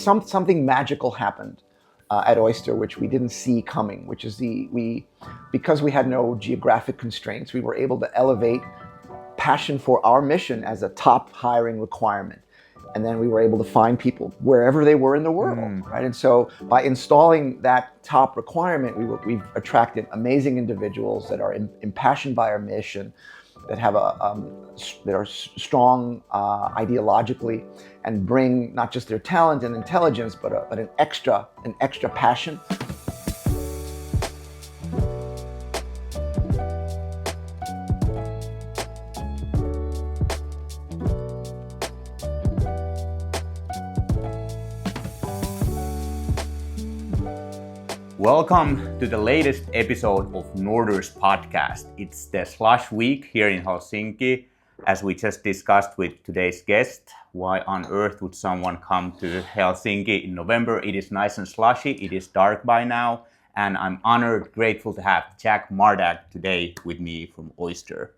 something magical happened at Oyster, which we didn't see coming, which is because we had no geographic constraints, we were able to elevate passion for our mission as a top hiring requirement. And then we were able to find people wherever they were in the world, right? And so by installing that top requirement, we've attracted amazing individuals that are impassioned by our mission, that have that are strong ideologically, and bring not just their talent and intelligence, but an extra passion. Welcome to the latest episode of Norders Podcast. It's the slush week here in Helsinki. As we just discussed with today's guest, why on earth would someone come to Helsinki in November? It is nice and slushy, it is dark by now, and I'm honored, grateful to have Jack Mardack today with me from Oyster.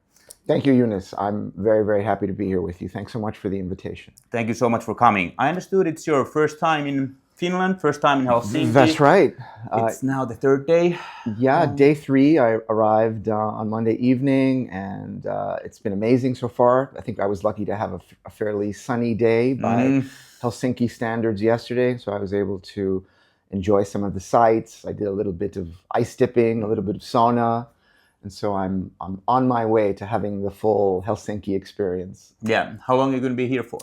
Thank you, Joonas. I'm very, very happy to be here with you. Thanks so much for the invitation. Thank you so much for coming. I understood it's your first time in Finland, first time in Helsinki. That's right. It's now the third day. Yeah, day 3. I arrived on Monday evening, and it's been amazing so far. I think I was lucky to have a fairly sunny day by Helsinki standards yesterday, so I was able to enjoy some of the sights. I did a little bit of ice dipping, a little bit of sauna, and so I'm on my way to having the full Helsinki experience. Yeah. How long are you going to be here for?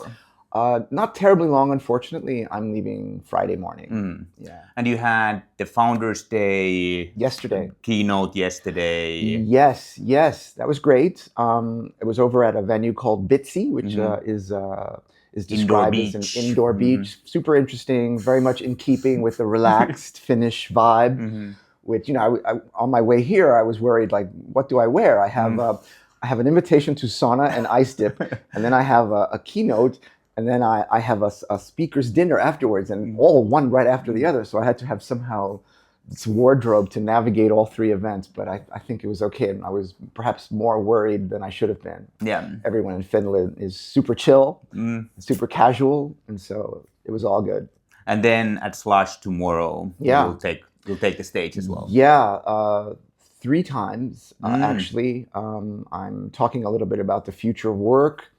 Not terribly long, unfortunately. I'm leaving Friday morning. Yeah. And you had the Founders Day yesterday. Keynote yesterday. Yes, that was great. It was over at a venue called Bitsy, which is described as an indoor beach. Super interesting, very much in keeping with the relaxed Finnish vibe. Which, you know, I on my way here, I was worried, like, what do I wear? I have an invitation to sauna and ice dip, and then I have a keynote. And then I have a speaker's dinner afterwards, and all one right after the other. So I had to have somehow this wardrobe to navigate all 3 events. But I think it was okay. And I was perhaps more worried than I should have been. Yeah. Everyone in Finland is super chill, super casual. And so it was all good. And then at Slush tomorrow, you'll take the stage as well. Yeah. 3 times, actually. I'm talking a little bit about the future of work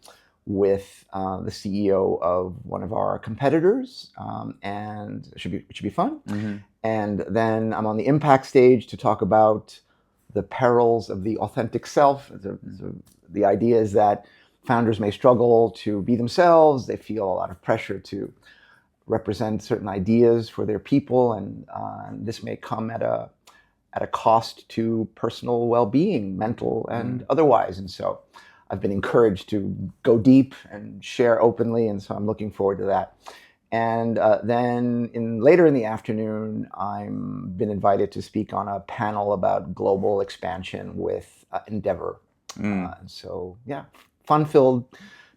with the CEO of one of our competitors, and it should be fun. And then I'm on the impact stage to talk about the perils of the authentic self. The idea is that founders may struggle to be themselves. They feel a lot of pressure to represent certain ideas for their people, and this may come at a cost to personal well-being, mental and otherwise. And so I've been encouraged to go deep and share openly, and so I'm looking forward to that. And then later in the afternoon, I'm been invited to speak on a panel about global expansion with Endeavor. So yeah, fun-filled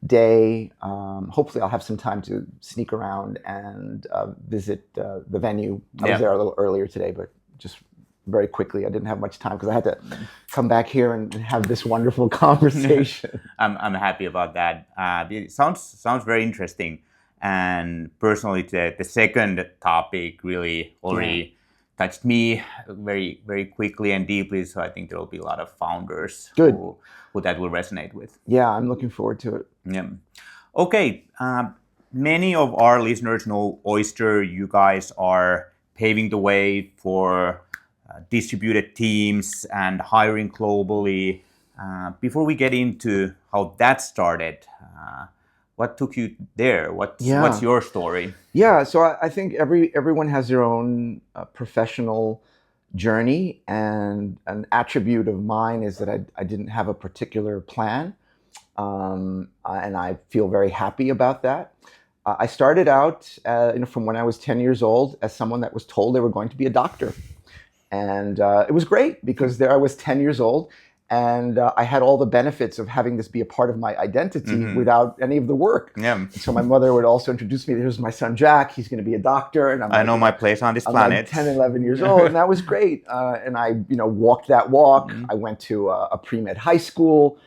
day. Hopefully I'll have some time to sneak around and visit the venue. I was there a little earlier today, but just very quickly. I didn't have much time because I had to come back here and have this wonderful conversation. I'm happy about that. It sounds very interesting. And personally, the second topic really already touched me very, very quickly and deeply. So I think there will be a lot of founders who that will resonate with. Yeah, I'm looking forward to it. Yeah. Okay. Many of our listeners know Oyster. You guys are paving the way for distributed teams and hiring globally. Before we get into how that started, what took you there? What's your story? Yeah, so I think everyone has their own professional journey, and an attribute of mine is that I didn't have a particular plan, and I feel very happy about that. I started out from when I was 10 years old as someone that was told they were going to be a doctor. And it was great because there I was 10 years old, and I had all the benefits of having this be a part of my identity without any of the work. Yeah. So my mother would also introduce me. Here's my son Jack. He's going to be a doctor, and I know my place on this planet. Like 10, 11 years old, and that was great. And I, walked that walk. I went to a pre-med high school.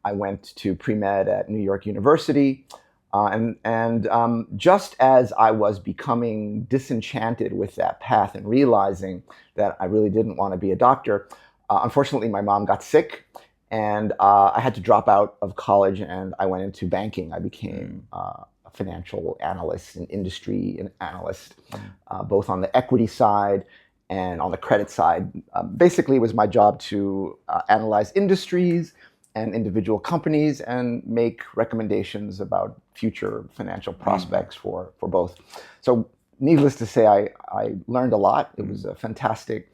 I went to pre-med at New York University. And just as I was becoming disenchanted with that path and realizing that I really didn't want to be a doctor, unfortunately, my mom got sick, and I had to drop out of college, and I went into banking. I became a financial analyst, an industry analyst, both on the equity side and on the credit side. Basically, it was my job to analyze industries and individual companies and make recommendations about future financial prospects for both. So needless to say, I learned a lot. It was a fantastic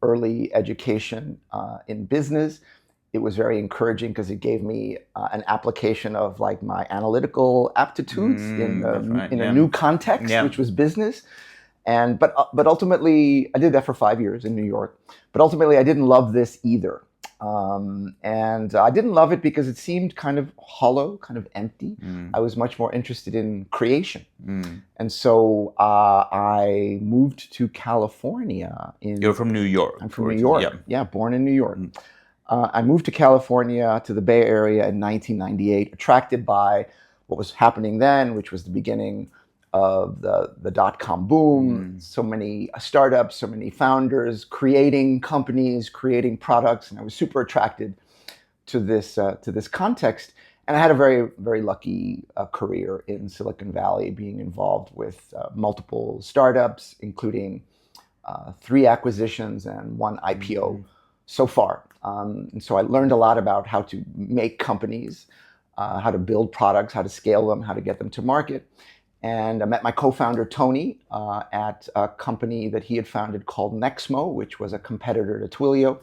early education in business. It was very encouraging because it gave me an application of like my analytical aptitudes in a new context, which was business. But ultimately, I did that for 5 years in New York. But ultimately, I didn't love this either. And I didn't love it because it seemed kind of hollow, kind of empty. I was much more interested in creation. And so I moved to California. You're from New York. I'm from New York. Yeah, born in New York. I moved to California, to the Bay Area in 1998, attracted by what was happening then, which was the beginning of the dot-com boom. So many startups, so many founders creating companies, creating products, and I was super attracted to this context. And I had a very, very lucky career in Silicon Valley, being involved with multiple startups, including 3 acquisitions and 1 IPO so far. And so I learned a lot about how to make companies, how to build products, how to scale them, how to get them to market. And I met my co-founder, Tony, at a company that he had founded called Nexmo, which was a competitor to Twilio,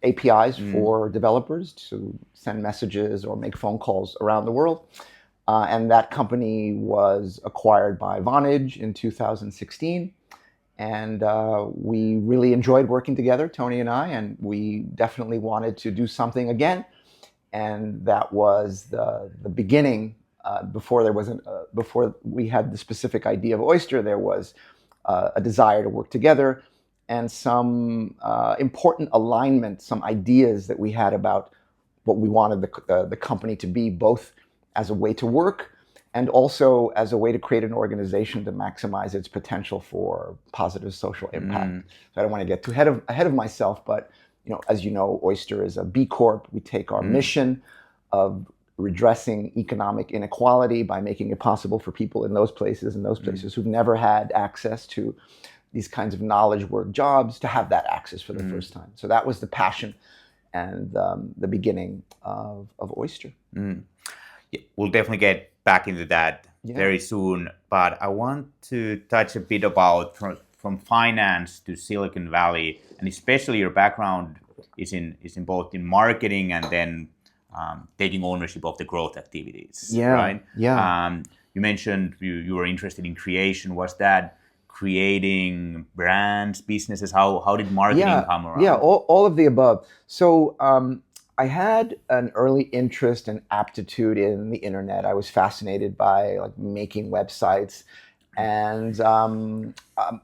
APIs for developers to send messages or make phone calls around the world. And that company was acquired by Vonage in 2016. And we really enjoyed working together, Tony and I, and we definitely wanted to do something again. And that was the beginning. Before we had the specific idea of Oyster, there was a desire to work together and some important alignment, some ideas that we had about what we wanted the company to be, both as a way to work and also as a way to create an organization to maximize its potential for positive social impact. So I don't want to get too ahead of myself, but as you know, Oyster is a B Corp. We take our mission of redressing economic inequality by making it possible for people in those places who've never had access to these kinds of knowledge work jobs to have that access for the first time. So that was the passion and the beginning of Oyster. Yeah, we'll definitely get back into that very soon, but I want to touch a bit about from finance to Silicon Valley, and especially your background is in both in marketing and then taking ownership of the growth activities, right? Yeah. You mentioned you were interested in creation. Was that creating brands, businesses? How did marketing come around? Yeah, all of the above. So I had an early interest and aptitude in the internet. I was fascinated by like making websites, and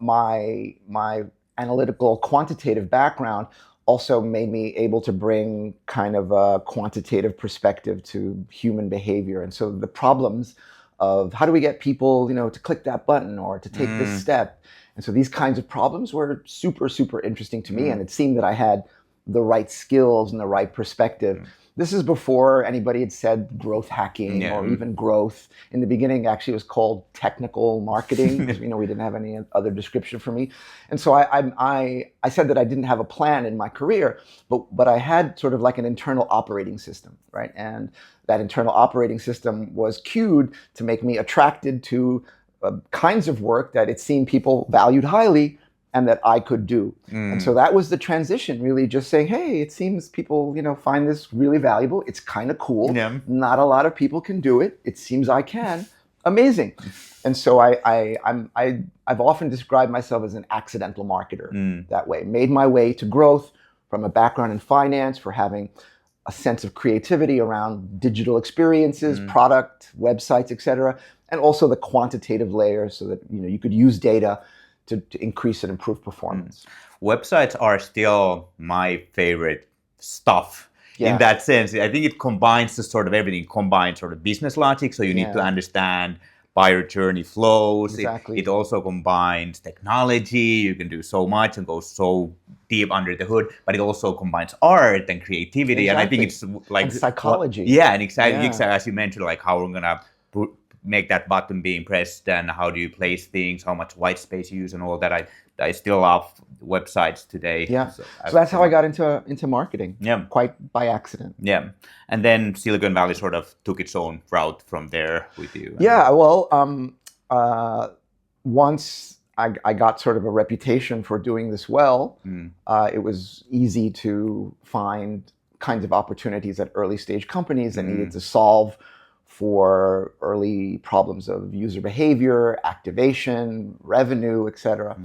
my analytical quantitative background also made me able to bring kind of a quantitative perspective to human behavior. And so the problems of how do we get people, to click that button or to take this step. And so these kinds of problems were super, super interesting to me. And it seemed that I had the right skills and the right perspective. This is before anybody had said growth hacking or even growth. In the beginning, actually, it was called technical marketing because we didn't have any other description for me. And so I said that I didn't have a plan in my career, but I had sort of like an internal operating system, right? And that internal operating system was cued to make me attracted to kinds of work that it seemed people valued highly and that I could do. And so that was the transition, really just saying, hey, it seems people, find this really valuable. It's kind of cool. Yeah. Not a lot of people can do it. It seems I can. Amazing. And so I've often described myself as an accidental marketer that way. Made my way to growth from a background in finance, for having a sense of creativity around digital experiences, product, websites, etc., and also the quantitative layer so that you could use data to increase and improve performance. Websites are still my favorite stuff in that sense. I think it combines the sort of everything, combines sort of business logic. So you need to understand buyer journey flows. Exactly. It also combines technology. You can do so much and go so deep under the hood, but it also combines art and creativity. And I think it's like and psychology. And exactly as you mentioned, like how we're gonna make that button being pressed and how do you place things, how much white space you use and all that. I still love websites today. Yeah. So that's how I got into marketing. Yeah. Quite by accident. Yeah. And then Silicon Valley sort of took its own route from there with you. Yeah. Well, once I got sort of a reputation for doing this well, it was easy to find kinds of opportunities at early stage companies that needed to solve for early problems of user behavior, activation, revenue, etc.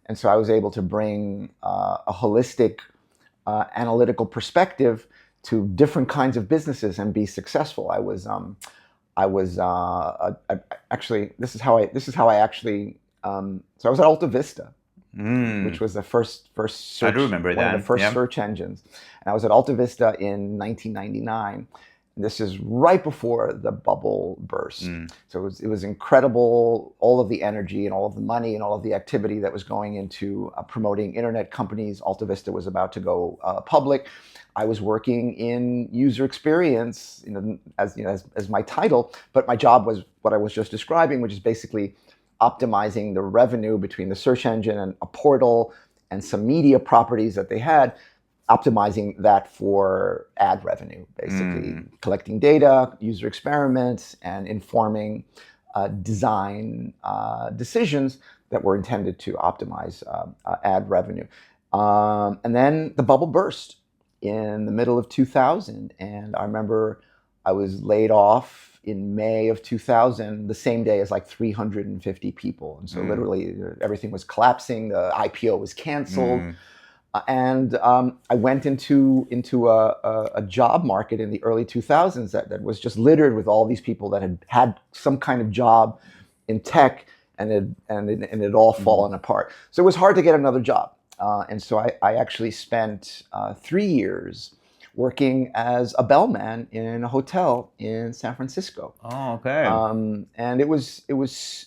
And so I was able to bring a holistic analytical perspective to different kinds of businesses and be successful. Actually, this is how I actually. So I was at Alta Vista, which was the first search. I do remember one of the first search engines, and I was at Alta Vista in 1999. This is right before the bubble burst. So it was incredible, all of the energy and all of the money and all of the activity that was going into promoting internet companies. Alta Vista was about to go public. I was working in user experience, as my title, but my job was what I was just describing, which is basically optimizing the revenue between the search engine and a portal and some media properties that they had, optimizing that for ad revenue, basically collecting data, user experiments, and informing design decisions that were intended to optimize ad revenue. And then the bubble burst in the middle of 2000. And I remember I was laid off in May of 2000, the same day as like 350 people. And so literally everything was collapsing. The IPO was canceled. And I went into a job market in the early 2000s that was just littered with all these people that had some kind of job in tech, and it had all fallen apart. So it was hard to get another job. And so I actually spent 3 years working as a bellman in a hotel in San Francisco. Oh, okay. And it was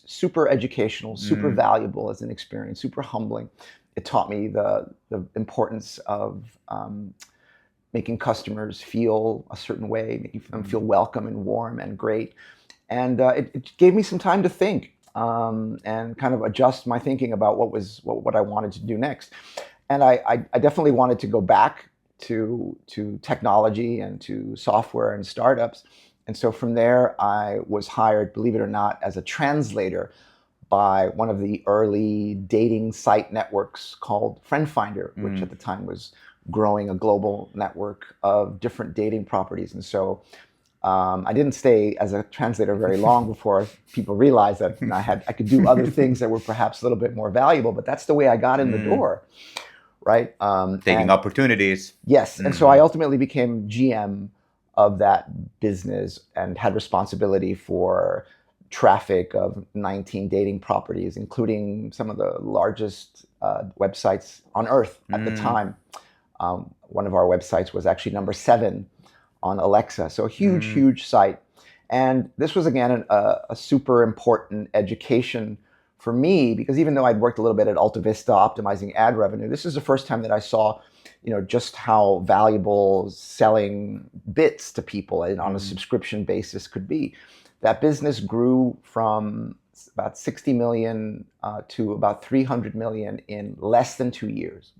super educational, super valuable as an experience, super humbling. It taught me the importance of making customers feel a certain way, making them feel welcome and warm and great. And it gave me some time to think and kind of adjust my thinking about what I wanted to do next. And I definitely wanted to go back to technology and to software and startups. And so from there, I was hired, believe it or not, as a translator by one of the early dating site networks called Friend Finder, which at the time was growing a global network of different dating properties. And so I didn't stay as a translator very long before people realized that I could do other things that were perhaps a little bit more valuable. But that's the way I got in the door, right? Taking opportunities. Yes. And so I ultimately became GM of that business and had responsibility for traffic of 19 dating properties, including some of the largest websites on earth at the time. One of our websites was actually number 7 on Alexa. So a huge site. And this was, again, a super important education for me, because even though I'd worked a little bit at Alta Vista optimizing ad revenue, this is the first time that I saw just how valuable selling bits to people on a subscription basis could be. That business grew from about 60 million to about 300 million in less than 2 years.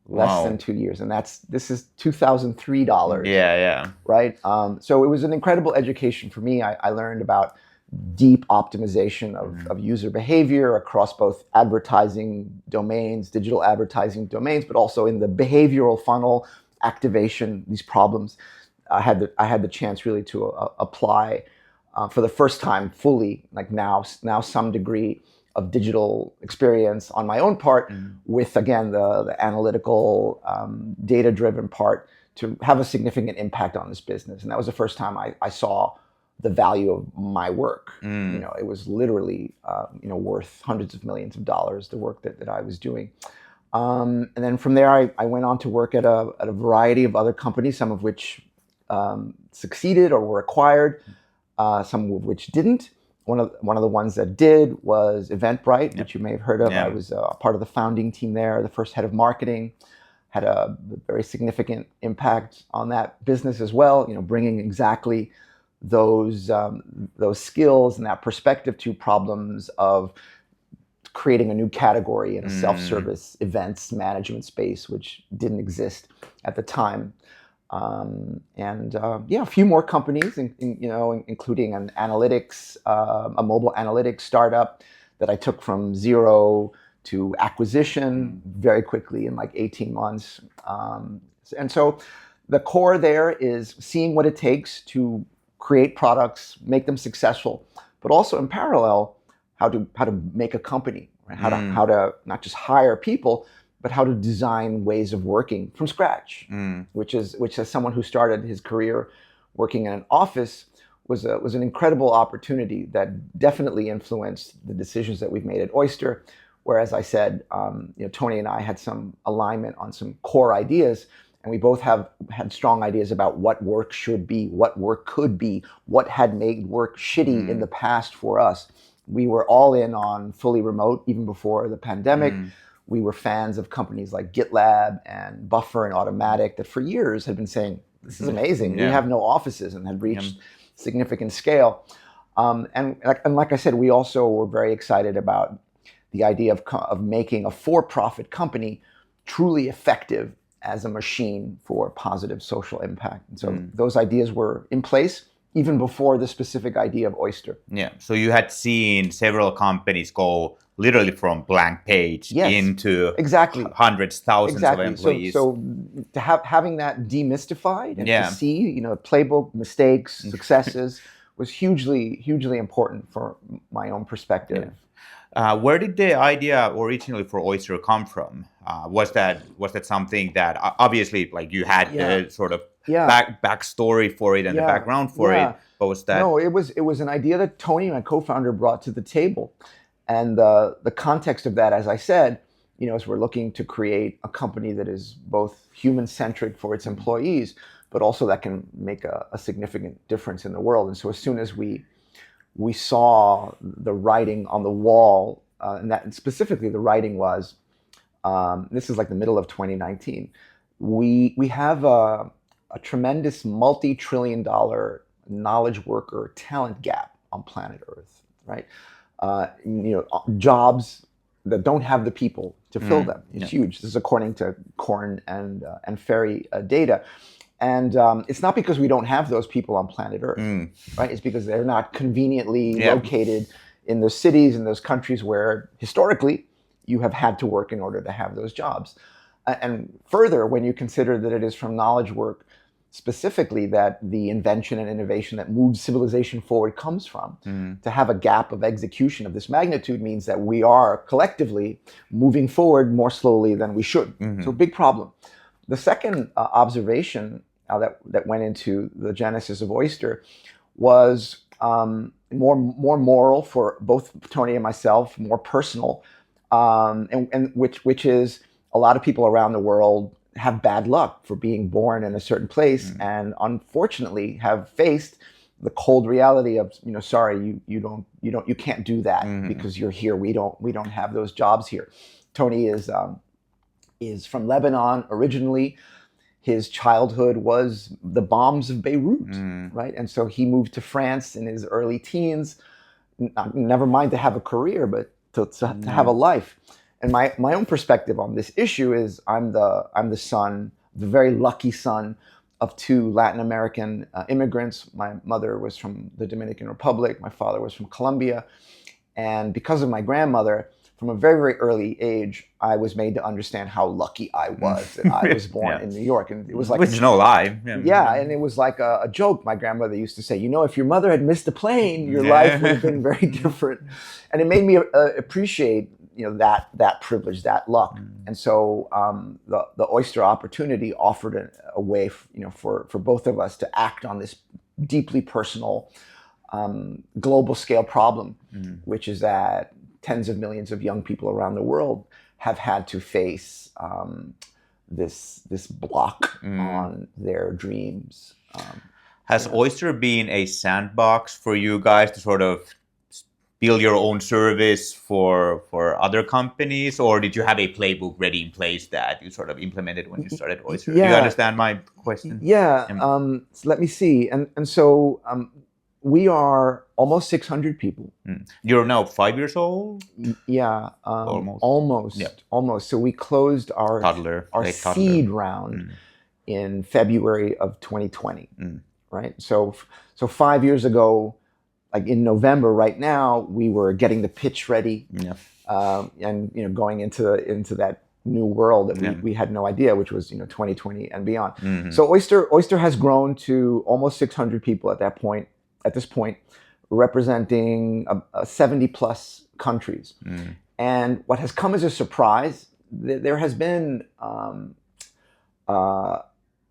Less than 2 years. And this is $2003. Yeah. Right? So it was an incredible education for me. I learned about deep optimization of user behavior across both advertising domains, digital advertising domains, but also in the behavioral funnel activation, these problems. I had the chance really to apply for the first time fully, like now some degree of digital experience on my own part with, again, the analytical, data-driven part to have a significant impact on this business. And that was the first time I saw the value of my work. It was literally worth hundreds of millions of dollars, the work that I was doing. And then from there, I went on to work at a variety of other companies, some of which succeeded or were acquired, some of which didn't. One of the ones that did was Eventbrite, which you may have heard of. I was part of the founding team there, the first head of marketing. Had a very significant impact on that business as well. Bringing exactly those skills and that perspective to problems of creating a new category in a self-service events management space, which didn't exist at the time. A few more companies, including an analytics, a mobile analytics startup that I took from zero to acquisition very quickly in like 18 months. And so the core there is seeing what it takes to create products, make them successful, but also in parallel, how to make a company, right? How to not just hire people, but how to design ways of working from scratch, which as someone who started his career working in an office was an incredible opportunity that definitely influenced the decisions that we've made at Oyster. Where, as I said, Tony and I had some alignment on some core ideas, and we both had strong ideas about what work should be, what work could be, what had made work shitty in the past for us. We were all in on fully remote even before the pandemic. We were fans of companies like GitLab and Buffer and Automatic that for years had been saying, this is amazing. We have no offices, and had reached significant scale. And like I said, we also were very excited about the idea of making a for-profit company truly effective as a machine for positive social impact. And so those ideas were in place even before the specific idea of Oyster. Yeah. So you had seen several companies go literally from blank page into hundreds, thousands of employees. So to having that demystified and to see, playbook, mistakes, successes was hugely important for my own perspective. Yeah. Where did the idea originally for Oyster come from? Was that something that obviously like you had the sort of backstory for it and the background for it? But was that? No, it was an idea that Tony, my co-founder, brought to the table, and the context of that, as I said, as we're looking to create a company that is both human-centric for its employees, but also that can make a significant difference in the world. And so as soon as we saw the writing on the wall, and that specifically the writing was, this is like the middle of 2019, we have a tremendous multi-trillion-dollar knowledge worker talent gap on planet Earth, right? Jobs that don't have the people to fill them. It's huge. This is according to Korn and Ferry data. And it's not because we don't have those people on planet Earth, right? It's because they're not conveniently located in those cities, in those countries where historically you have had to work in order to have those jobs. And further, when you consider that it is from knowledge work specifically that the invention and innovation that moves civilization forward comes from, to have a gap of execution of this magnitude means that we are collectively moving forward more slowly than we should. So big problem. The second observation that went into the genesis of Oyster was more moral for both Tony and myself, more personal, and which is a lot of people around the world have bad luck for being born in a certain place and unfortunately have faced the cold reality of, sorry, you can't do that because you're here. We don't have those jobs here. Tony is from Lebanon originally. His childhood was the bombs of Beirut, right? And so he moved to France in his early teens, never mind to have a career, but to have a life. And my own perspective on this issue is I'm the son, the very lucky son of two Latin American immigrants. My mother was from the Dominican Republic. My father was from Colombia. And because of my grandmother, from a very, very early age, I was made to understand how lucky I was that I was born in New York. And it was like... Which is no lie. Yeah, and it was like a joke. My grandmother used to say, if your mother had missed a plane, your life would have been very different. And it made me appreciate that privilege, that luck. And so the Oyster opportunity offered a way for both of us to act on this deeply personal global scale problem, which is that tens of millions of young people around the world have had to face this block on their dreams. Has Oyster been a sandbox for you guys to sort of build your own service for other companies, or did you have a playbook ready in place that you sort of implemented when you started Oyster? Do you understand my question? Yeah. So let me see. And so we are almost 600 people. You're now 5 years old? Yeah. Almost. So we closed our seed round in February of 2020. Right. So 5 years ago, like in November, right now, we were getting the pitch ready, and going into that new world that we had no idea, which was 2020 and beyond. So Oyster has grown to almost 600 people at this point, representing 70 plus countries. And what has come as a surprise, there has been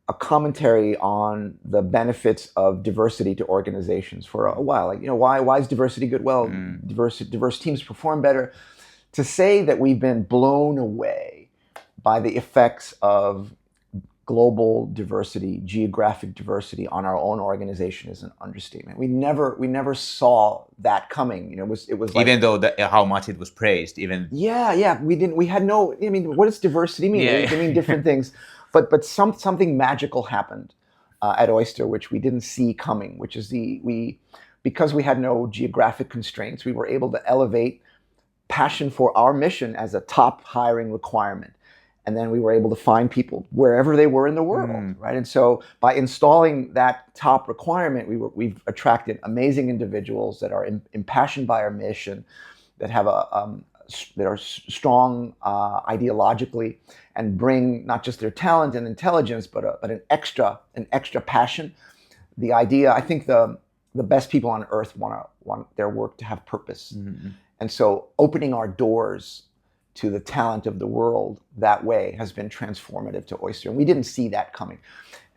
a commentary on the benefits of diversity to organizations for a while. Like, why is diversity good? Well, diverse teams perform better. To say that we've been blown away by the effects of global diversity, geographic diversity on our own organization is an understatement. We never saw that coming. It was like, even though how much it was praised, even we had no. I mean, what does diversity mean? They mean different things. But something magical happened at Oyster, which we didn't see coming, which is because we had no geographic constraints, we were able to elevate passion for our mission as a top hiring requirement. And then we were able to find people wherever they were in the world, right? And so by installing that top requirement, we've attracted amazing individuals that are impassioned by our mission, that have that are strong ideologically, and bring not just their talent and intelligence, but an extra passion. The idea, I think the best people on earth want their work to have purpose. And so opening our doors to the talent of the world that way has been transformative to Oyster. And we didn't see that coming.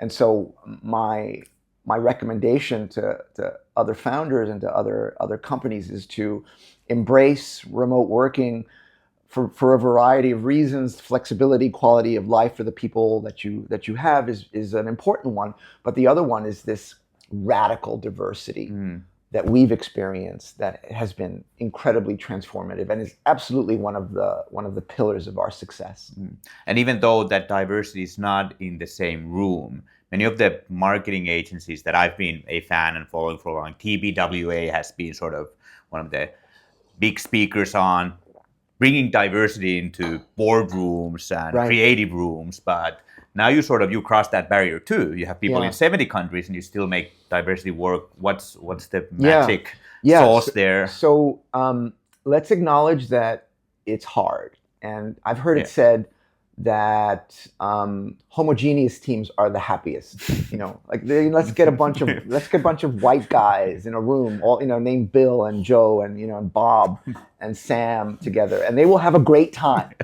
And so my recommendation to other founders and to other companies is to embrace remote working for a variety of reasons. Flexibility, quality of life for the people that you have is an important one. But the other one is this radical diversity that we've experienced that has been incredibly transformative and is absolutely one of the pillars of our success. And even though that diversity is not in the same room, many of the marketing agencies that I've been a fan and following for a long, TBWA has been sort of one of the big speakers on bringing diversity into boardrooms and creative rooms. But now you cross that barrier too. You have people in 70 countries and you still make diversity work. What's the magic sauce there? So let's acknowledge that it's hard. And I've heard it said that homogeneous teams are the happiest. Let's get a bunch of white guys in a room, all named Bill and Joe and Bob and Sam together, and they will have a great time,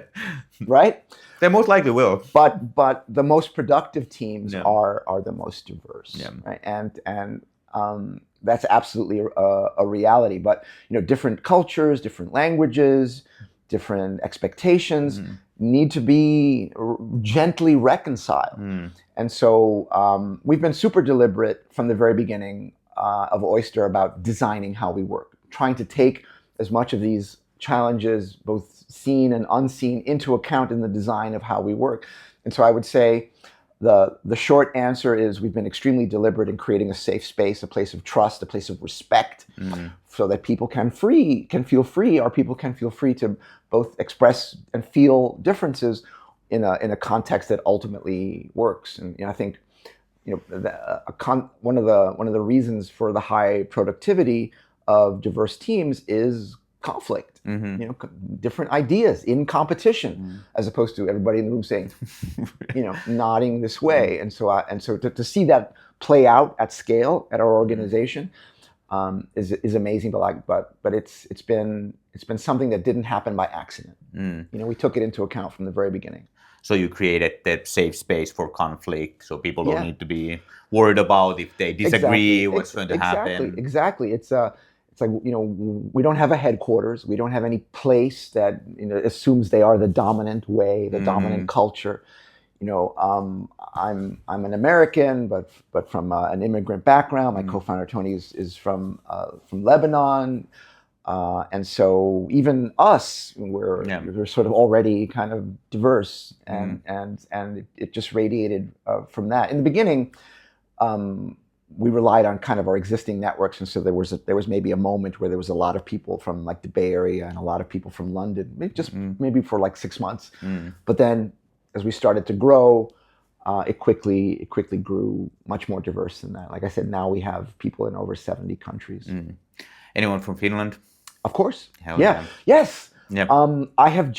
right? They most likely will. But the most productive teams are the most diverse, right? And that's absolutely a reality. But different cultures, different languages, different expectations need to be gently reconciled. And so we've been super deliberate from the very beginning of Oyster about designing how we work, trying to take as much of these challenges, both seen and unseen, into account in the design of how we work. And so I would say the short answer is we've been extremely deliberate in creating a safe space, a place of trust, a place of respect, so that people can feel free. Our people can feel free to both express and feel differences in a context that ultimately works. And I think one of the reasons for the high productivity of diverse teams is conflict. Different ideas in competition, as opposed to everybody in the room saying, nodding this way. And so to see that play out at scale at our organization is amazing. But it's been something that didn't happen by accident. We took it into account from the very beginning. So you created that safe space for conflict, so people don't need to be worried about if they disagree, what's going to happen. Exactly. it's like, we don't have a headquarters. We don't have any place that assumes they are the dominant way, the dominant culture. I'm an American, but from an immigrant background. My co-founder Tony is from Lebanon, and so even us, we're sort of already kind of diverse, and it just radiated from that. In the beginning, we relied on kind of our existing networks, and so there was maybe a moment where there was a lot of people from like the Bay Area and a lot of people from London, maybe for like 6 months, but then as we started to grow, it quickly grew much more diverse than that. Like I said, now we have people in over 70 countries. Anyone from Finland? Of course. Hell yeah. Yes. Yep. I have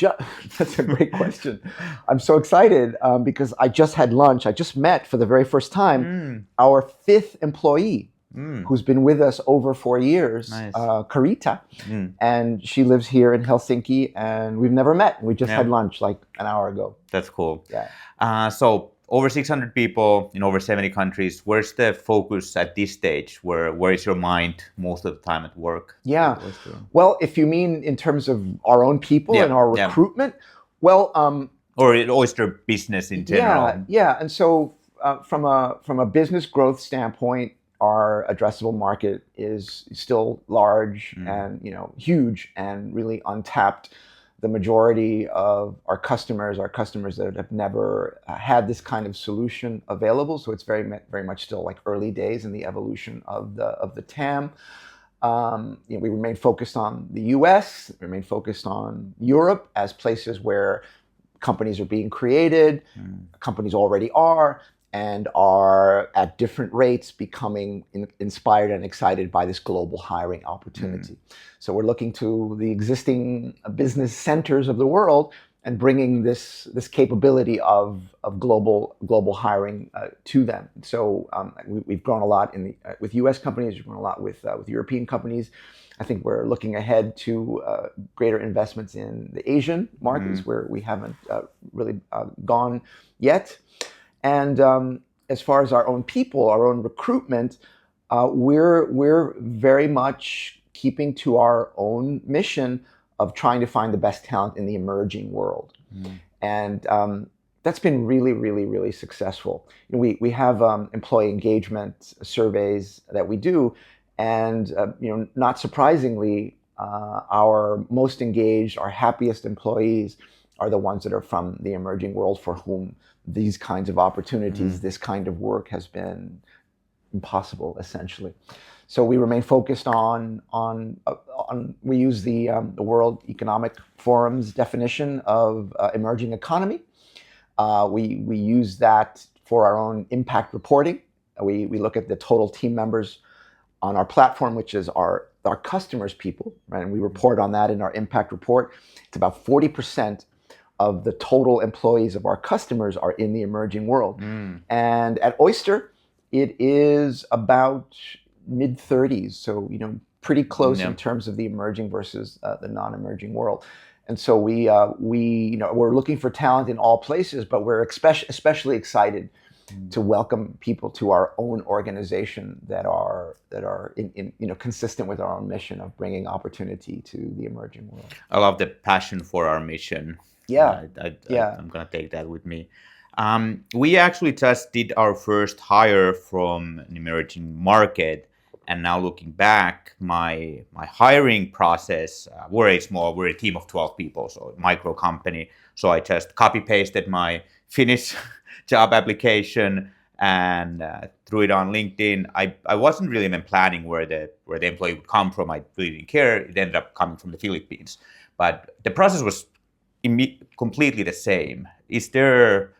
that's a great question. I'm so excited because I just had lunch. I just met for the very first time our 5th employee who's been with us over 4 years, Nice. Karita. And she lives here in Helsinki, and we've never met. We just had lunch like an hour ago. That's cool. Yeah. So over 600 people in over 70 countries. Where's the focus at this stage? Where is your mind most of the time at work? Yeah. Well, if you mean in terms of our own people and our recruitment, well, or Oyster business in general. Yeah. And so from a business growth standpoint, our addressable market is still large and huge and really untapped. The majority of our customers that have never had this kind of solution available. So it's very much still like early days in the evolution of the TAM. We remain focused on the US, remain focused on Europe as places where companies are being created, companies already are, and are at different rates becoming inspired and excited by this global hiring opportunity. So we're looking to the existing business centers of the world and bringing this capability of global hiring to them. So we've grown a lot with U.S. companies. We've grown a lot with European companies. I think we're looking ahead to greater investments in the Asian markets where we haven't really gone yet. And as far as our own people, our own recruitment, we're very much keeping to our own mission of trying to find the best talent in the emerging world. And that's been really, really, really successful. We have employee engagement surveys that we do, and not surprisingly, our most engaged, our happiest employees are the ones that are from the emerging world for whom these kinds of opportunities, this kind of work has been impossible, essentially. So we remain focused on we use the World Economic Forum's definition of emerging economy. We use that for our own impact reporting. We look at the total team members on our platform, which is our customers' people, right? And we report on that in our impact report. It's about 40% of the total employees of our customers are in the emerging world. And at Oyster, it is about mid-30s, so pretty close in terms of the emerging versus the non-emerging world. And so we're looking for talent in all places, but we're especially excited to welcome people to our own organization that are consistent with our own mission of bringing opportunity to the emerging world. I love the passion for our mission. I'm gonna take that with me. We actually just did our first hire from an emerging market, and now looking back, my hiring process, we're a team of 12 people, so a micro company. So I just copy pasted my Finnish job application and threw it on LinkedIn. I wasn't really even planning where the employee would come from. I really didn't care. It ended up coming from the Philippines, but the process was completely the same. Is there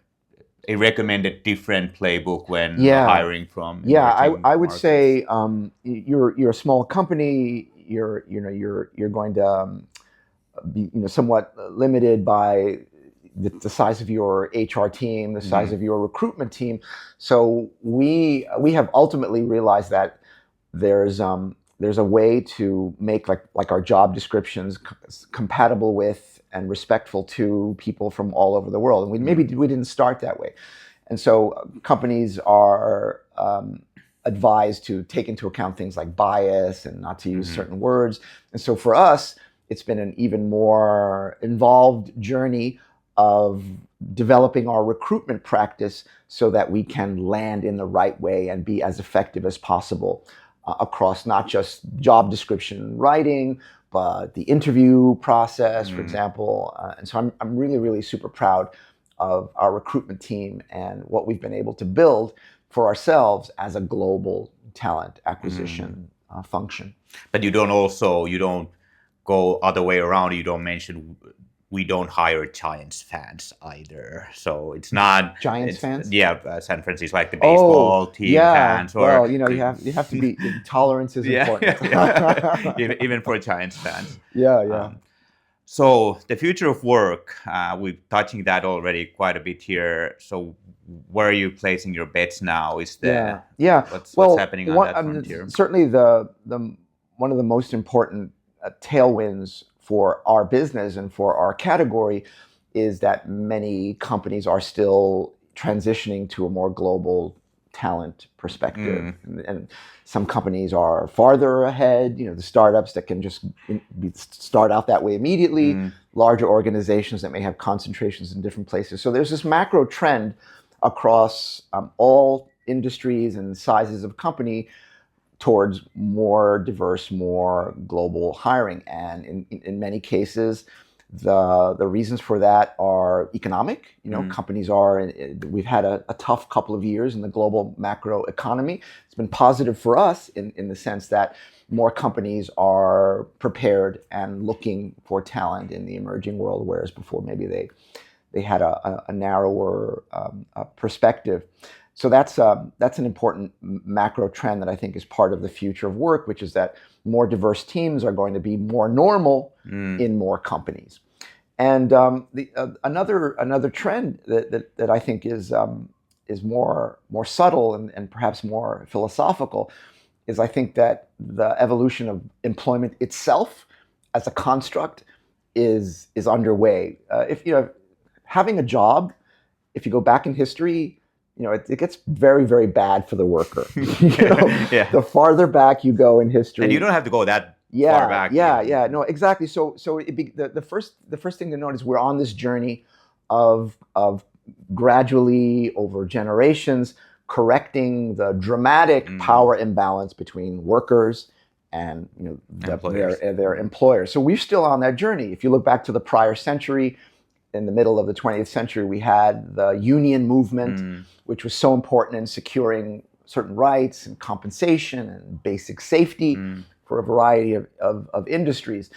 a recommended different playbook when hiring from? I would say you're a small company. You're going to be somewhat limited by the size of your HR team, the size of your recruitment team. So we have ultimately realized that there's a way to make like our job descriptions compatible with and respectful to people from all over the world. And we didn't start that way. And so companies are advised to take into account things like bias and not to use certain words. And so for us, it's been an even more involved journey of developing our recruitment practice so that we can land in the right way and be as effective as possible across not just job description writing, but the interview process, for example. And so I'm really, really super proud of our recruitment team and what we've been able to build for ourselves as a global talent acquisition function. But you don't go other way around. You don't mention we don't hire Giants fans either. So it's not Giants fans. Yeah, San Francisco, like the baseball team fans. Or well, you have to be tolerance is important. Even for Giants fans. Yeah. So the future of work, we're touching that already quite a bit here. So where are you placing your bets now? What's happening on that frontier? Certainly the one of the most important tailwinds for our business and for our category is that many companies are still transitioning to a more global talent perspective. And some companies are farther ahead, the startups that can just start out that way immediately, larger organizations that may have concentrations in different places. So there's this macro trend across all industries and sizes of company towards more diverse, more global hiring. And in many cases, the reasons for that are economic. Companies we've had a tough couple of years in the global macro economy. It's been positive for us in the sense that more companies are prepared and looking for talent in the emerging world, whereas before maybe they had a narrower perspective. So that's an important macro trend that I think is part of the future of work, which is that more diverse teams are going to be more normal in more companies. And another trend that I think is more subtle and perhaps more philosophical is I think that the evolution of employment itself as a construct is underway. Having a job, if you go back in history, it gets very, very bad for the worker. The farther back you go in history, and you don't have to go that far back. No, exactly. So the first thing to note is we're on this journey of gradually over generations correcting the dramatic power imbalance between workers and their employers. So we're still on that journey. If you look back to the prior century, in the middle of the 20th century, we had the union movement, which was so important in securing certain rights and compensation and basic safety for a variety of industries.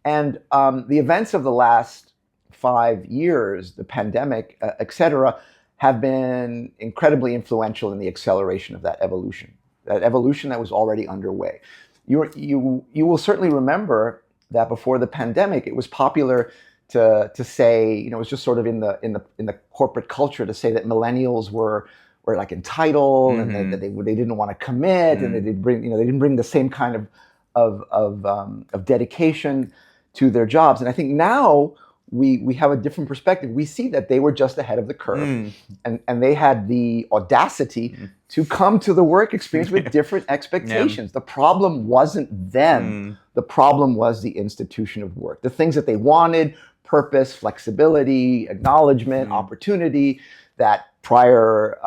And the events of the last 5 years, the pandemic, et cetera, have been incredibly influential in the acceleration of that evolution that was already underway. You will certainly remember that before the pandemic, it was popular to say, it was just sort of in the corporate culture to say that millennials were like entitled and that they didn't want to commit and they didn't bring the same kind of dedication to their jobs. And I think now we have a different perspective. We see that they were just ahead of the curve and they had the audacity to come to the work experience with different expectations. The problem wasn't them. The problem was the institution of work. The things that they wanted, purpose, flexibility, acknowledgement, opportunity, that prior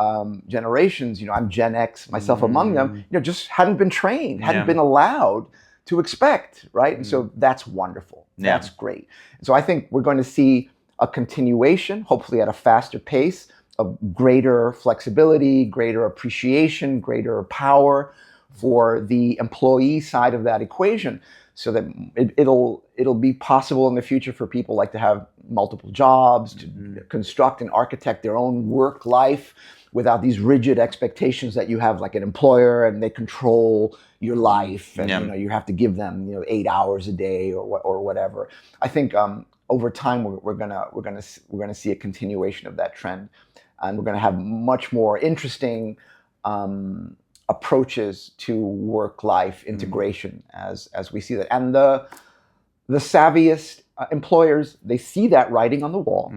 generations, I'm Gen X, myself among them, just hadn't been trained, hadn't been allowed to expect, right? And so that's wonderful. That's great. And so I think we're going to see a continuation, hopefully at a faster pace, of greater flexibility, greater appreciation, greater power for the employee side of that equation, so that it'll be possible in the future for people like to have multiple jobs, to construct and architect their own work life without these rigid expectations that you have like an employer and they control your life and you have to give them 8 hours a day or whatever. I think over time we're gonna see a continuation of that trend, and we're gonna have much more interesting approaches to work-life integration as we see that. And the savviest employers, they see that writing on the wall.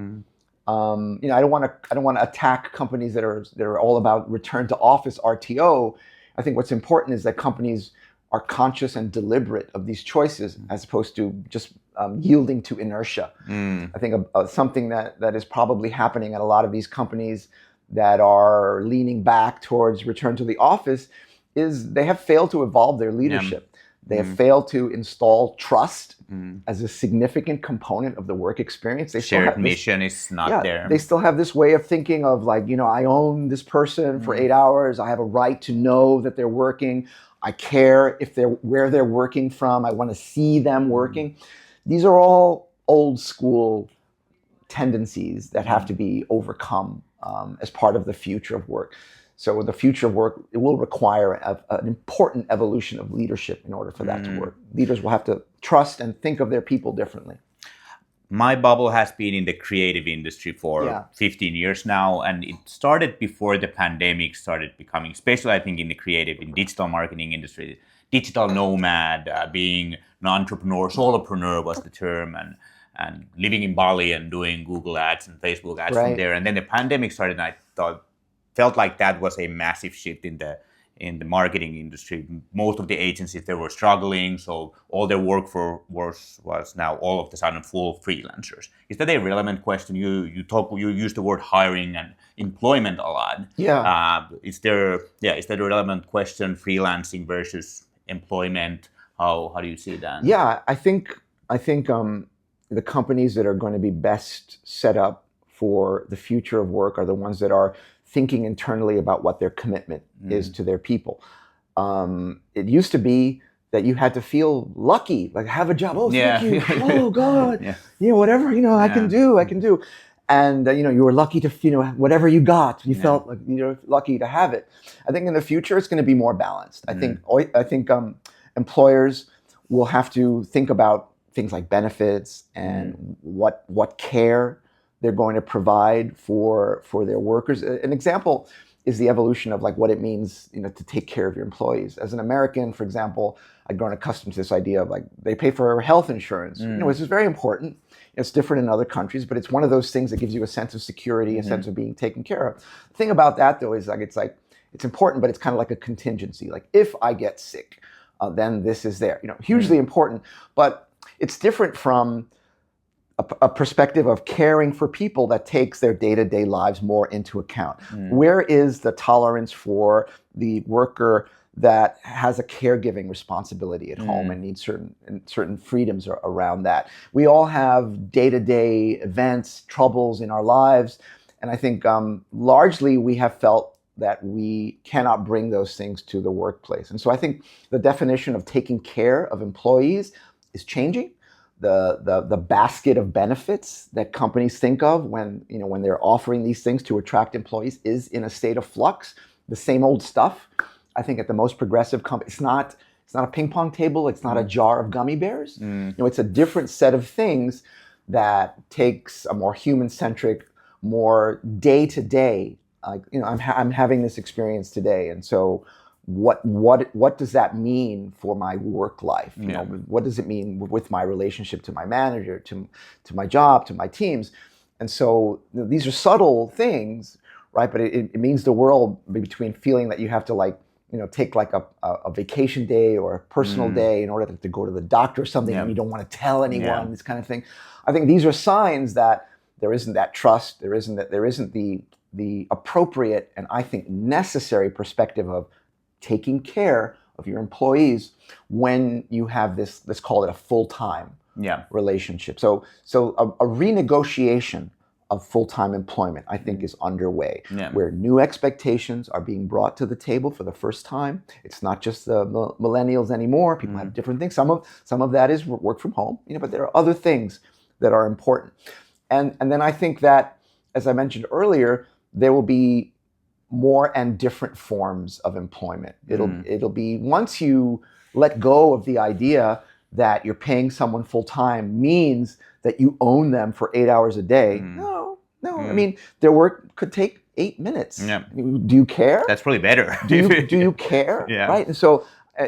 I don't want to attack companies that are all about return to office RTO. I think what's important is that companies are conscious and deliberate of these choices as opposed to just yielding to inertia. I think something that is probably happening at a lot of these companies that are leaning back towards return to the office is they have failed to evolve their leadership. They have failed to install trust as a significant component of the work experience. They Shared mission is not there. They still have this way of thinking of like, I own this person for 8 hours. I have a right to know that they're working. I care where they're working from. I want to see them working. These are all old school tendencies that have to be overcome as part of the future of work. So the future of work, it will require an important evolution of leadership in order for that to work. Leaders will have to trust and think of their people differently. My bubble has been in the creative industry for 15 years now, and it started before the pandemic started becoming, especially I think in the creative, in digital marketing industry, digital nomad, being an entrepreneur, solopreneur was the term, and living in Bali and doing Google ads and Facebook ads from there. And then the pandemic started, and I felt like that was a massive shift in the marketing industry. Most of the agencies, they were struggling, so all their workforce was now all of a sudden full freelancers. Is that a relevant question? You use the word hiring and employment a lot. Is that a relevant question, freelancing versus employment? How do you see that? Yeah, I think the companies that are going to be best set up for the future of work are the ones that are thinking internally about what their commitment is to their people. It used to be that you had to feel lucky, like have a job. Oh, thank you. Oh God. Whatever, I can do. And you were lucky to, whatever you got, you felt like lucky to have it. I think in the future it's going to be more balanced. I think employers will have to think about things like benefits and what care they're going to provide for their workers. An example is the evolution of like what it means, to take care of your employees. As an American, for example, I'd grown accustomed to this idea of like they pay for health insurance, which is very important. It's different in other countries, but it's one of those things that gives you a sense of security, a sense of being taken care of. The thing about that though is it's important, but it's kind of like a contingency. Like if I get sick, then this is there. Hugely important, but it's different from a perspective of caring for people that takes their day-to-day lives more into account. Where is the tolerance for the worker that has a caregiving responsibility at home and needs certain freedoms around that? We all have day-to-day events, troubles in our lives, and I think largely we have felt that we cannot bring those things to the workplace. And so I think the definition of taking care of employees is changing. The basket of benefits that companies think of when they're offering these things to attract employees is in a state of flux. The same old stuff. I think at the most progressive companies, it's not a ping pong table. It's not a jar of gummy bears. It's a different set of things that takes a more human-centric, more day-to-day. I'm having this experience today, and so what does that mean for my work life? What does it mean with my relationship to my manager, to my job, to my teams? And so these are subtle things, right? But it means the world between feeling that you have to take like a vacation day or a personal day in order to go to the doctor or something and you don't want to tell anyone, this kind of thing. I think these are signs that there isn't that trust, there isn't the appropriate and I think necessary perspective of taking care of your employees when you have this, let's call it a full-time relationship. So a renegotiation of full-time employment, I think, is underway, where new expectations are being brought to the table for the first time. It's not just the millennials anymore. People have different things. Some of that is work from home, but there are other things that are important. And then I think that, as I mentioned earlier, there will be more and different forms of employment. It'll be once you let go of the idea that you're paying someone full time means that you own them for 8 hours a day. No. I mean, their work could take 8 minutes. Do you care? That's probably better. Do you care? Right. And so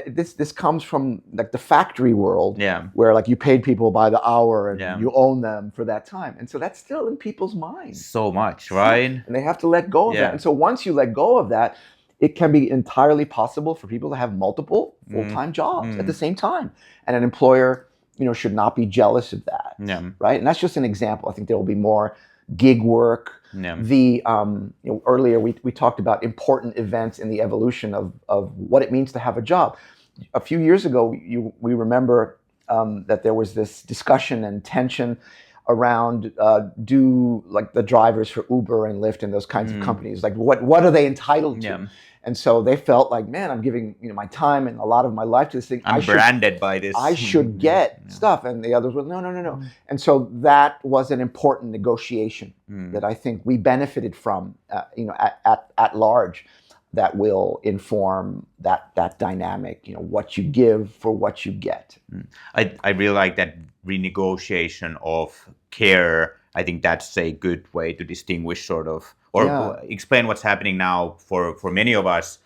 this comes from like the factory world, where like you paid people by the hour and you own them for that time, and so that's still in people's minds. So much, right? And they have to let go of that. And so once you let go of that, it can be entirely possible for people to have multiple full-time jobs at the same time. And an employer, should not be jealous of that. Yeah. Right. And that's just an example. I think there will be more gig work. Yeah. Earlier we talked about important events in the evolution of what it means to have a job. A few years ago, we remember that there was this discussion and tension around do like the drivers for Uber and Lyft and those kinds of companies, like what are they entitled to? Yeah. And so they felt like, man, I'm giving my time and a lot of my life to this thing. I'm branded by this. I should get stuff. And the others were, no. And so that was an important negotiation that I think we benefited from, at large, that will inform that dynamic, what you give for what you get. I really like that renegotiation of care. I think that's a good way to distinguish or explain what's happening now for many of us.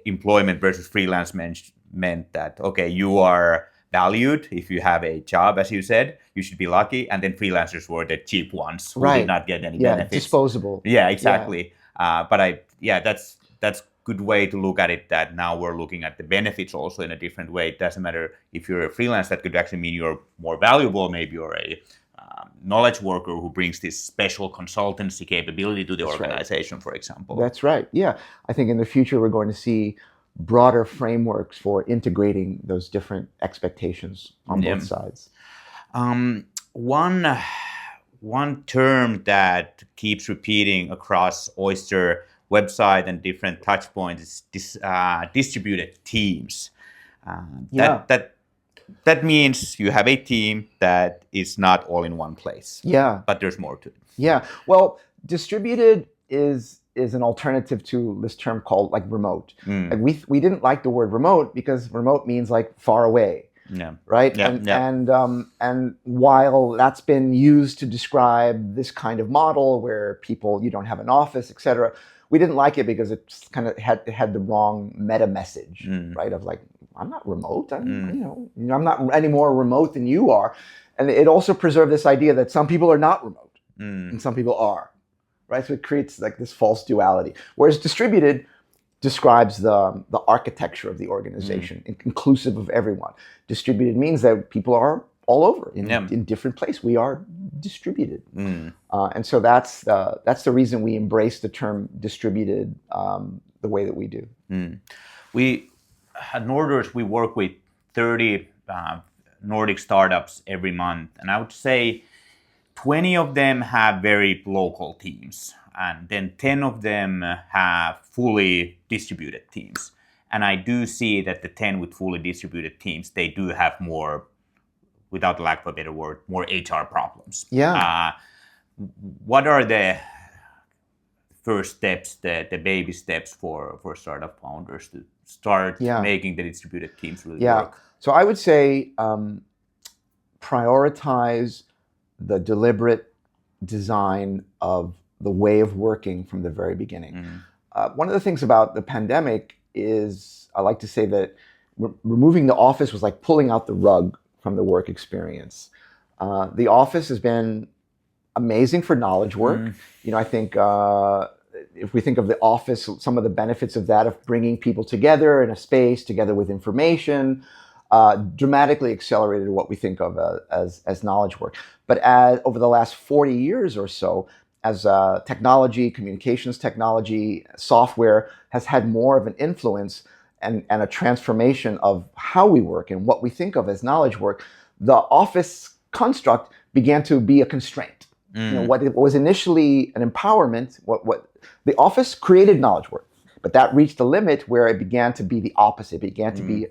Employment versus freelance meant that, okay, you are valued if you have a job, as you said, you should be lucky. And then freelancers were the cheap ones who did not get any benefits. Disposable. Yeah, exactly. Yeah. That's good way to look at it, that now we're looking at the benefits also in a different way. It doesn't matter if you're a freelance, that could actually mean you're more valuable. Maybe you're a knowledge worker who brings this special consultancy capability to the organization, for example. That's right. Yeah. I think in the future, we're going to see broader frameworks for integrating those different expectations on both sides. One term that keeps repeating across Oyster website and different touch points is distributed teams. That means you have a team that is not all in one place. Yeah. But there's more to it. Yeah. Well, distributed is an alternative to this term called like remote. Like we didn't like the word remote because remote means like far away. Yeah. Right. Yeah. And while that's been used to describe this kind of model where people, you don't have an office, et cetera, we didn't like it because it kind of had the wrong meta message, right? Of like, I'm not remote. I'm not any more remote than you are. And it also preserved this idea that some people are not remote and some people are, right? So it creates like this false duality. Whereas distributed describes the architecture of the organization, inclusive of everyone. Distributed means that people are all over in different places. We are distributed, and so that's the reason we embrace the term distributed the way that we do. We at Norders, we work with 30 Nordic startups every month, and I would say 20 of them have very local teams, and then 10 of them have fully distributed teams. And I do see that the 10 with fully distributed teams, they do have more, without lack of a better word, more HR problems. Yeah. What are the first steps, the baby steps for startup founders to start making the distributed teams really work? So I would say prioritize the deliberate design of the way of working from the very beginning. One of the things about the pandemic is I like to say that removing the office was like pulling out the rug from the work experience. The office has been amazing for knowledge work. I think if we think of the office, some of the benefits of that, of bringing people together in a space, together with information, dramatically accelerated what we think of as knowledge work. But over the last 40 years or so, as technology, communications technology, software has had more of an influence and a transformation of how we work and what we think of as knowledge work, the office construct began to be a constraint. What it was initially an empowerment, what the office created knowledge work, but that reached a limit where it began to be the opposite. It began to be.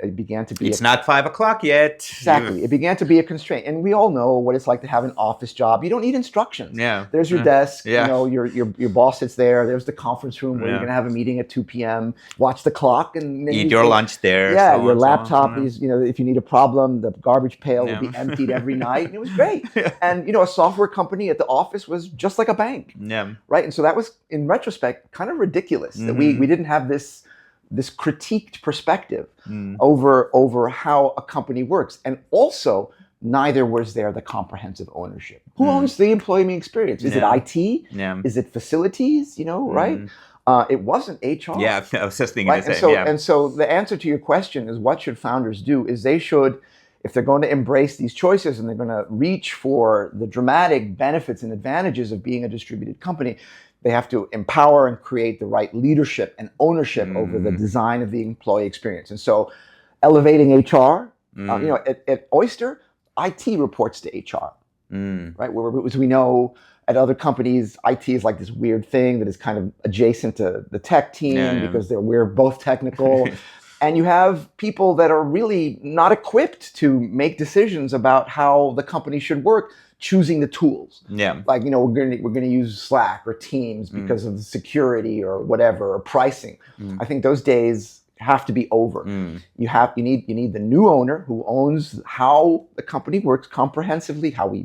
It's not 5 o'clock yet. Exactly. It began to be a constraint, and we all know what it's like to have an office job. You don't need instructions. Yeah. There's your desk. Yeah. Your boss sits there. There's the conference room where you're going to have a meeting at 2 p.m. Watch the clock and eat your lunch there. Yeah. Your laptop is. If you need a problem, the garbage pail will be emptied every night, and it was great. And a software company at the office was just like a bank. Yeah. Right. And so that was, in retrospect, kind of ridiculous that we didn't have this critiqued perspective over how a company works. And also, neither was there the comprehensive ownership. Who owns the employee experience? Is it IT? Yeah. Is it facilities? Right? It wasn't HR. Yeah, I was just thinking Right? the same. And so the answer to your question is, what should founders do? Is they should, if they're going to embrace these choices and they're going to reach for the dramatic benefits and advantages of being a distributed company, they have to empower and create the right leadership and ownership over the design of the employee experience. And so elevating HR, at Oyster, IT reports to HR, right? As we know, at other companies, IT is like this weird thing that is kind of adjacent to the tech team because we're both technical. And you have people that are really not equipped to make decisions about how the company should work, choosing the tools. Yeah. Like, we're going to use Slack or Teams because of the security or whatever, or pricing. I think those days have to be over. You need the new owner who owns how the company works comprehensively, how we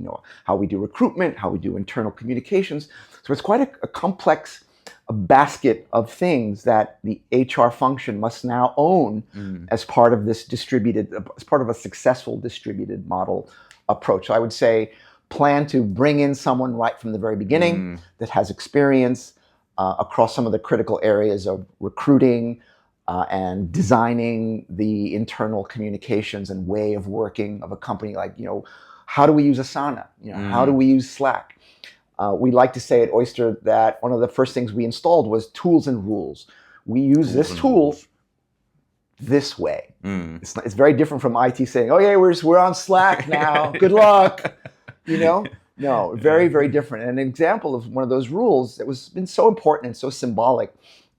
do recruitment, how we do internal communications. So it's quite a complex basket of things that the HR function must now own as part of this as part of a successful distributed model approach. So I would say plan to bring in someone right from the very beginning that has experience across some of the critical areas of recruiting, and designing the internal communications and way of working of a company. Like, how do we use Asana? How do we use Slack? We like to say at Oyster that one of the first things we installed was tools and rules. We use this tool this way. It's very different from IT saying, "Oh yeah, we're on Slack now. Good luck." No, very, very different. And an example of one of those rules that was been so important and so symbolic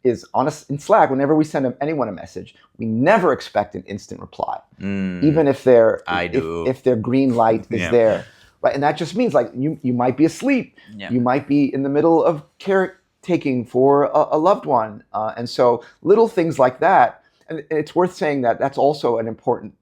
is in Slack, whenever we send anyone a message, we never expect an instant reply, even if their green light is there, right? And that just means, like, you might be asleep, you might be in the middle of caretaking for a loved one, and so little things like that. And it's worth saying that that's also an important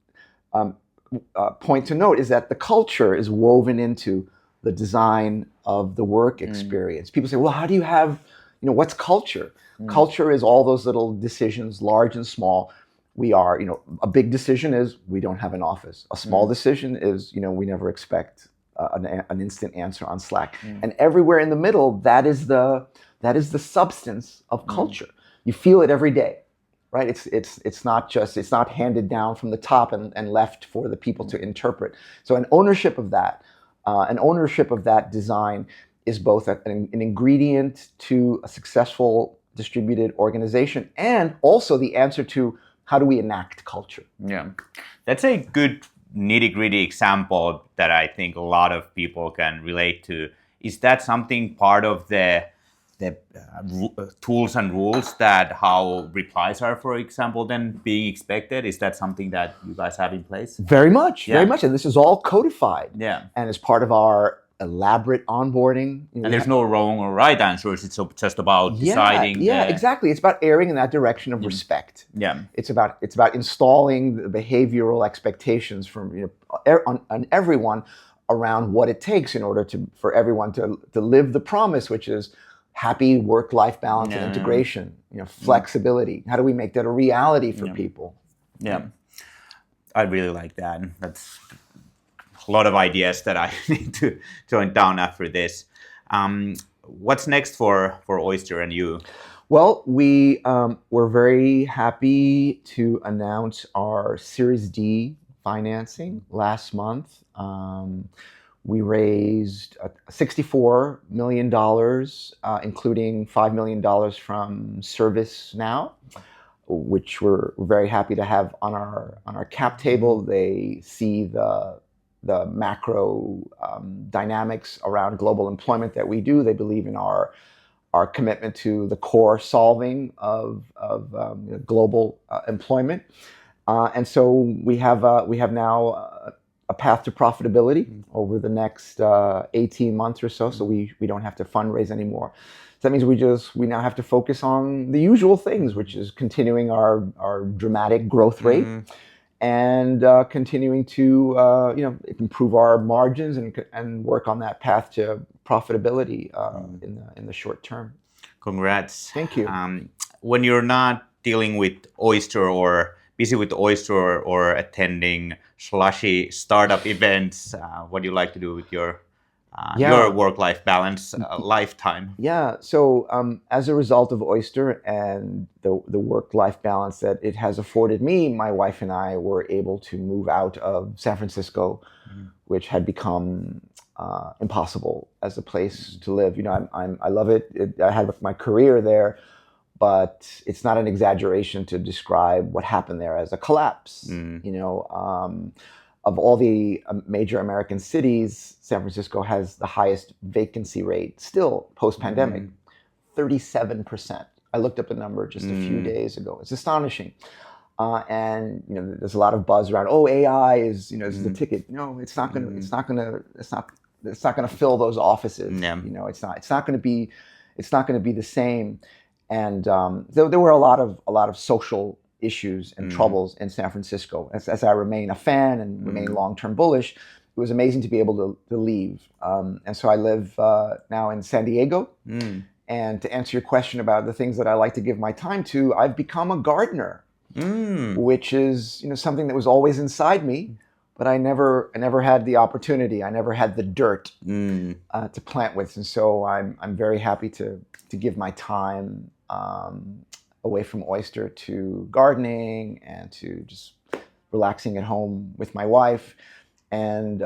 point to note, is that the culture is woven into the design of the work experience. People say, well, how do you have, what's culture? Culture is all those little decisions, large and small. A big decision is we don't have an office. A small decision is, we never expect an instant answer on Slack. And everywhere in the middle, that is the substance of culture. You feel it every day, right? It's not handed down from the top and left for the people to interpret. So an ownership of that design is both an ingredient to a successful distributed organization, and also the answer to how do we enact culture. Yeah, that's a good nitty-gritty example that I think a lot of people can relate to. Is that something part of the tools and rules, that how replies are, for example, then being expected? Is that something that you guys have in place? Very much. And this is all codified. Yeah. And as part of our elaborate onboarding. And there's no wrong or right answers. It's just about deciding. Yeah, exactly. It's about erring in that direction of respect. Yeah. It's about installing the behavioral expectations from on everyone around what it takes in order for everyone to live the promise, which is happy work-life balance and integration. Flexibility. How do we make that a reality for people? Yeah. I really like that. That's a lot of ideas that I need to join down after this. What's next for Oyster and you? Well, we're very happy to announce our Series D financing last month. We raised $64 million, including $5 million from ServiceNow, which we're very happy to have on our cap table. They see the macro dynamics around global employment that we do. They believe in our commitment to the core solving of global employment, and so we have now a path to profitability over the next 18 months or so. So we don't have to fundraise anymore. So that means we now have to focus on the usual things, which is continuing our dramatic growth rate. And continuing to improve our margins and work on that path to profitability in the short term. Congrats! Thank you. When you're not dealing with Oyster or busy with Oyster or attending slushy startup events, what do you like to do with your your work-life balance lifetime? Yeah, so as a result of Oyster and the work-life balance that it has afforded me, my wife and I were able to move out of San Francisco, which had become impossible as a place to live. You know, I love it. I had my career there, but it's not an exaggeration to describe what happened there as a collapse. You know, of all the major American cities, San Francisco has the highest vacancy rate still post-pandemic, 37%. I looked up the number just a few days ago. It's astonishing. And you know, there's a lot of buzz around. Oh, AI is is the ticket. No, it's not going to. It's not going to fill those offices. You know, it's not going to be. It's not going to be the same. And there were a lot of social issues and troubles in San Francisco. As I remain a fan and remain long-term bullish, it was amazing to be able to leave. And so I live now in San Diego. And to answer your question about the things that I like to give my time to, I've become a gardener, which is something that was always inside me, but I never had the opportunity. I never had the dirt to plant with. And so I'm very happy to give my time away from Oyster to gardening and to just relaxing at home with my wife and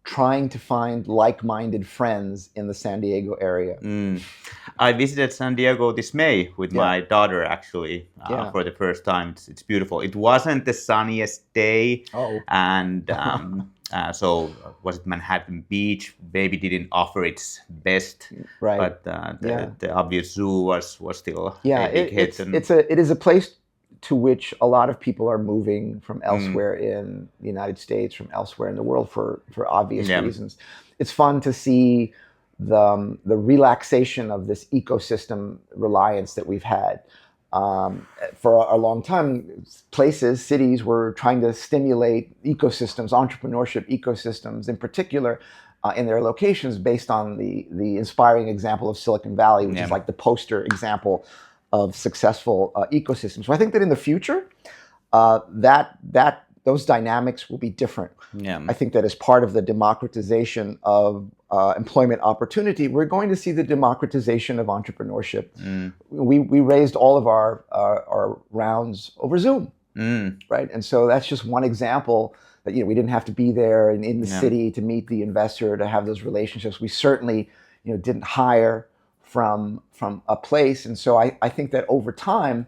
trying to find like-minded friends in the San Diego area. I visited San Diego this May with my daughter actually for the first time. It's beautiful. It wasn't the sunniest day and so was it Manhattan Beach? Maybe didn't offer its best, but the obvious zoo was still a big hit. It is a place to which a lot of people are moving from elsewhere in the United States, from elsewhere in the world for obvious reasons. It's fun to see the relaxation of this ecosystem reliance that we've had. For a long time, cities were trying to stimulate ecosystems, entrepreneurship ecosystems in particular, in their locations based on the inspiring example of Silicon Valley, which is like the poster example of successful ecosystems. So I think that in the future, those dynamics will be different. I think that as part of the democratization of employment opportunity, we're going to see the democratization of entrepreneurship. We raised all of our rounds over Zoom, right? And so that's just one example that we didn't have to be there in the city to meet the investor, to have those relationships. We certainly didn't hire from a place. And so I think that over time,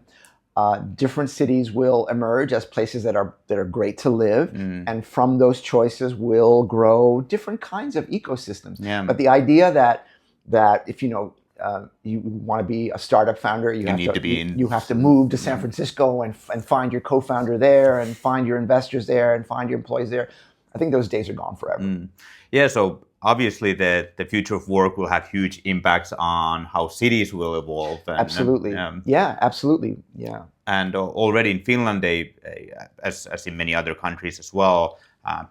different cities will emerge as places that are great to live, and from those choices will grow different kinds of ecosystems. But the idea that if you want to be a startup founder, you have to move to San Francisco and find your co-founder there, and find your investors there, and find your employees there. I think those days are gone forever. Yeah. So obviously, the future of work will have huge impacts on how cities will evolve. Absolutely. Absolutely. Yeah. And already in Finland, as in many other countries as well,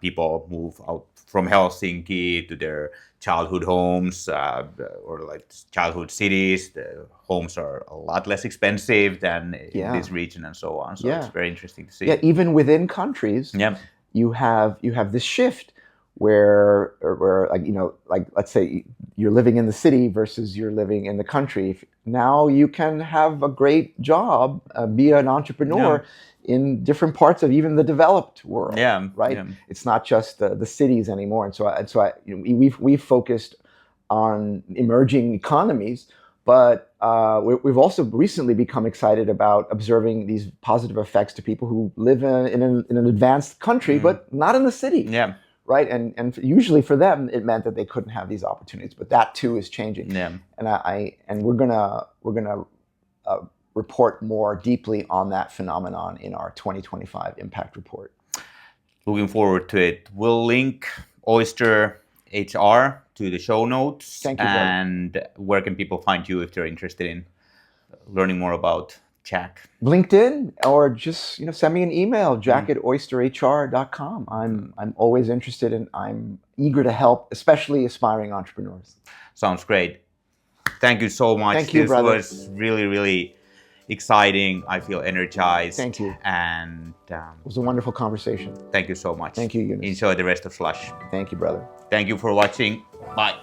people move out from Helsinki to their childhood homes or like childhood cities. The homes are a lot less expensive than in this region and so on. So it's very interesting to see. Yeah, even within countries, you have this shift where like let's say you're living in the city versus you're living in the country. Now you can have a great job, be an entrepreneur in different parts of even the developed world. Right. It's not just the cities anymore. And so we've focused on emerging economies, but we've also recently become excited about observing these positive effects to people who live in an advanced country, but not in the city. Right, and usually for them it meant that they couldn't have these opportunities, but that too is changing. And we're gonna report more deeply on that phenomenon in our 2025 impact report. Looking forward to it. We'll link Oyster HR to the show notes. Thank you. And where can people find you if they're interested in learning more about Jack? LinkedIn, or just send me an email, jack@oysterhr.com. I'm always interested, and I'm eager to help, especially aspiring entrepreneurs. Sounds great. Thank you so much. Thank you, brother. This was really, really exciting. I feel energized. Thank you. And It was a wonderful conversation. thank you so much. Thank you, Joonas. Enjoy the rest of Slush. Thank you, brother. Thank you for watching. Bye.